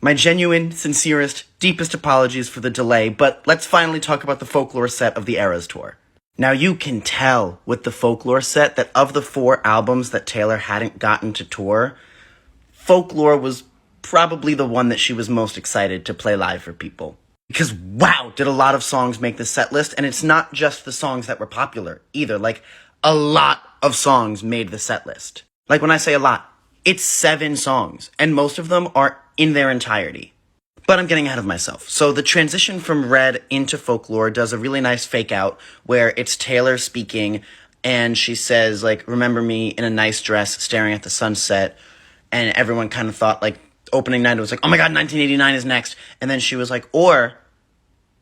My genuine, sincerest, deepest apologies for the delay, but let's finally talk about the Folklore set of the Eras Tour. Now you can tell with the Folklore set that of the 4 albums that Taylor hadn't gotten to tour, Folklore was probably the one that she was most excited to play live for people. Because wow, did a lot of songs make the set list, and it's not just the songs that were popular either. Like, a lot of songs made the set list. Like, when I say a lot, it's 7 songs, and most of them are in their entirety. But I'm getting ahead of myself. So the transition from Red into Folklore does a really nice fake out where it's Taylor speaking, and she says, like, remember me in a nice dress staring at the sunset, and everyone kind of thought, like, opening night, it was like, oh my god, 1989 is next. And then she was like, or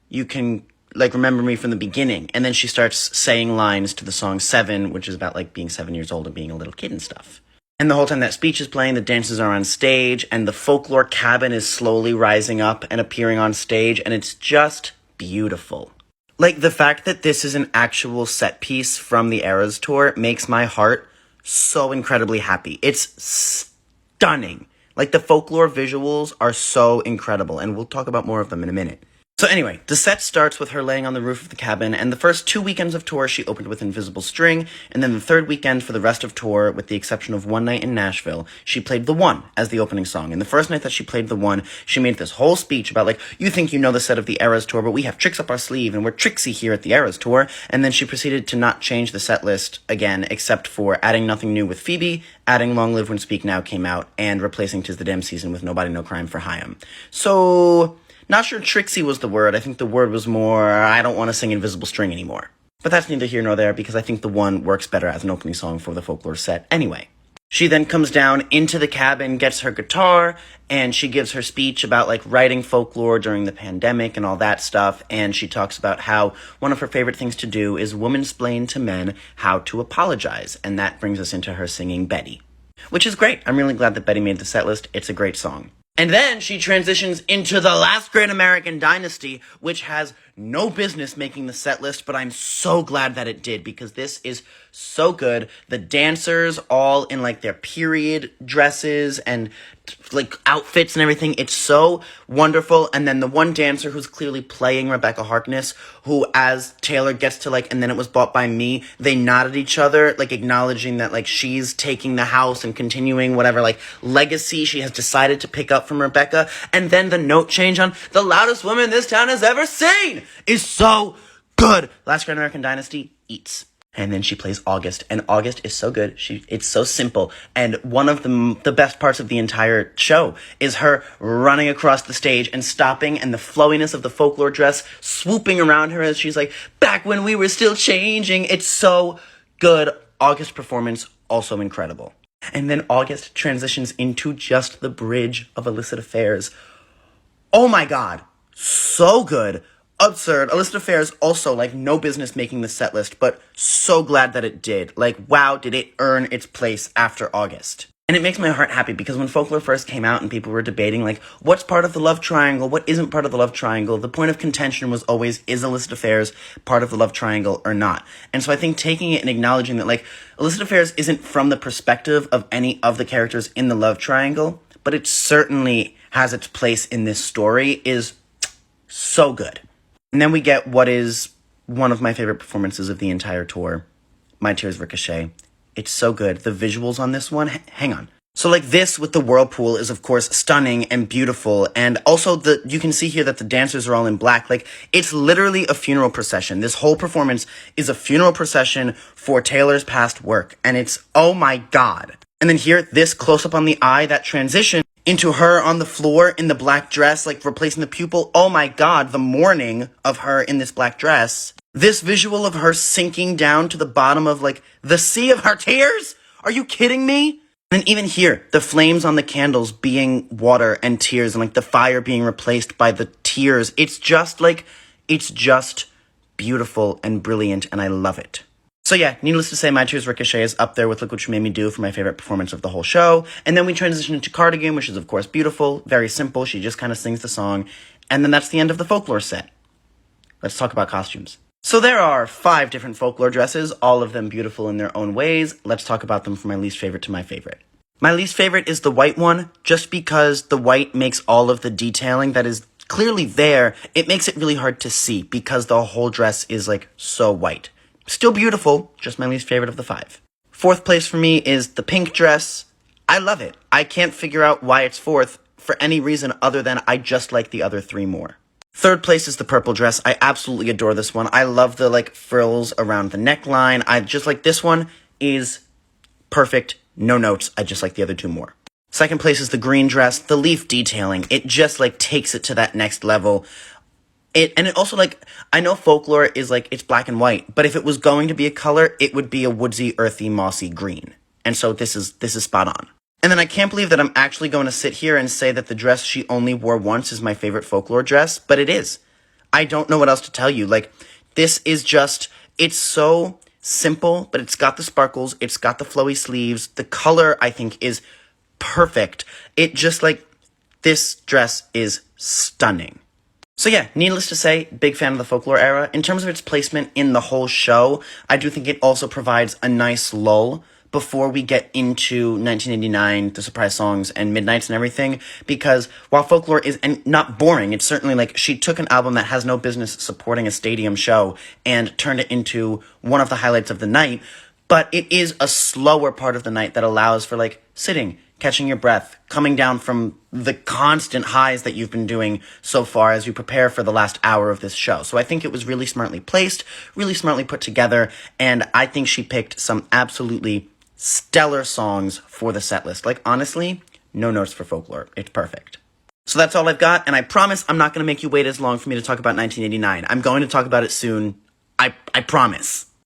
you can, like, remember me from the beginning. And then she starts saying lines to the song 7, which is about, like, being 7 years old and being a little kid and stuff. And the whole time that speech is playing, the dancers are on stage, and the Folklore cabin is slowly rising up and appearing on stage, and it's just beautiful. Like, the fact that this is an actual set piece from the Eras Tour makes my heart so incredibly happy. It's stunning. Like, the Folklore visuals are so incredible, and we'll talk about more of them in a minute. So anyway, the set starts with her laying on the roof of the cabin, and the first 2 weekends of tour she opened with Invisible String, and then the third weekend for the rest of tour, with the exception of one night in Nashville, she played The One as the opening song. And the first night that she played The One, she made this whole speech about, like, you think you know the set of the Eras Tour, but we have tricks up our sleeve, and we're tricksy here at the Eras Tour. And then she proceeded to not change the set list again, except for adding Nothing New with Phoebe, adding Long Live When Speak Now came out, and replacing 'Tis the Damn Season with Nobody No Crime for Haim. So, not sure tricksy was the word. I think the word was more, I don't want to sing Invisible String anymore. But that's neither here nor there, because I think The One works better as an opening song for the Folklore set anyway. She then comes down into the cabin, gets her guitar, and she gives her speech about, like, writing folklore during the pandemic and all that stuff, and she talks about how one of her favorite things to do is womansplain to men how to apologize, and that brings us into her singing Betty. Which is great. I'm really glad that Betty made the set list. It's a great song. And then she transitions into The Last Great American Dynasty, which has no business making the set list, but I'm so glad that it did, because this is so good. The dancers all in, like, their period dresses and, like, outfits and everything. It's so wonderful. And then the one dancer who's clearly playing Rebecca Harkness, who, as Taylor gets to, like, and then it was bought by me, they nod at each other, like, acknowledging that, like, she's taking the house and continuing whatever, like, legacy she has decided to pick up from Rebecca. And then the note change on The Loudest Woman This Town Has Ever Seen is so good. Last Great American Dynasty eats. And then she plays August, and August is so good. It's so simple. And one of the best parts of the entire show is her running across the stage and stopping, and the flowiness of the Folklore dress swooping around her as she's like, back when we were still changing. It's so good. August performance, also incredible. And then August transitions into just the bridge of Illicit Affairs. Oh my god. So good. Absurd. Illicit Affairs also, like, no business making the set list, but so glad that it did. Like, wow, did it earn its place after August. And it makes my heart happy, because when Folklore first came out and people were debating, like, what's part of the love triangle, what isn't part of the love triangle, the point of contention was always, is Illicit Affairs part of the love triangle or not? And so I think taking it and acknowledging that, like, Illicit Affairs isn't from the perspective of any of the characters in the love triangle, but it certainly has its place in this story, is so good. And then we get what is one of my favorite performances of the entire tour, My Tears Ricochet. It's so good. The visuals on this one, hang on. So, like, this with the whirlpool is, of course, stunning and beautiful. And also, you can see here that the dancers are all in black. Like, it's literally a funeral procession. This whole performance is a funeral procession for Taylor's past work. And it's, oh my god. And then here, this close-up on the eye, that transition into her on the floor in the black dress, like, replacing the pupil. Oh my god, the mourning of her in this black dress. This visual of her sinking down to the bottom of, like, the sea of her tears? Are you kidding me? And even here, the flames on the candles being water and tears, and, like, the fire being replaced by the tears. It's just, like, it's just beautiful and brilliant, and I love it. So yeah, needless to say, My Tears Ricochet is up there with Look What You Made Me Do for my favorite performance of the whole show. And then we transition into Cardigan, which is, of course, beautiful, very simple. She just kind of sings the song. And then that's the end of the Folklore set. Let's talk about costumes. So there are 5 different Folklore dresses, all of them beautiful in their own ways. Let's talk about them from my least favorite to my favorite. My least favorite is the white one, just because the white makes all of the detailing that is clearly there, it makes it really hard to see because the whole dress is like so white. Still beautiful, just my least favorite of the 5. Fourth place for me is the pink dress. I love it. I can't figure out why it's fourth for any reason other than I just like the other 3 more. Third place is the purple dress. I absolutely adore this one. I love the like frills around the neckline. I just like this one is perfect. No notes. I just like the other 2 more. Second place is the green dress. The leaf detailing. It just like takes it to that next level. It also like, I know Folklore is like, it's black and white, but if it was going to be a color, it would be a woodsy, earthy, mossy green. And so this is spot on. And then I can't believe that I'm actually going to sit here and say that the dress she only wore once is my favorite Folklore dress, but it is. I don't know what else to tell you. Like, this is just, it's so simple, but it's got the sparkles, it's got the flowy sleeves. The color, I think, is perfect. It just like, this dress is stunning. So yeah, needless to say, big fan of the Folklore era. In terms of its placement in the whole show, I do think it also provides a nice lull before we get into 1989, the surprise songs, and Midnights and everything, because while Folklore is not boring, it's certainly like she took an album that has no business supporting a stadium show and turned it into one of the highlights of the night, but it is a slower part of the night that allows for like sitting, catching your breath, coming down from the constant highs that you've been doing so far as you prepare for the last hour of this show. So I think it was really smartly placed, really smartly put together, and I think she picked some absolutely stellar songs for the set list. Like, honestly, no notes for Folklore. It's perfect. So that's all I've got, and I promise I'm not going to make you wait as long for me to talk about 1989. I'm going to talk about it soon. I promise.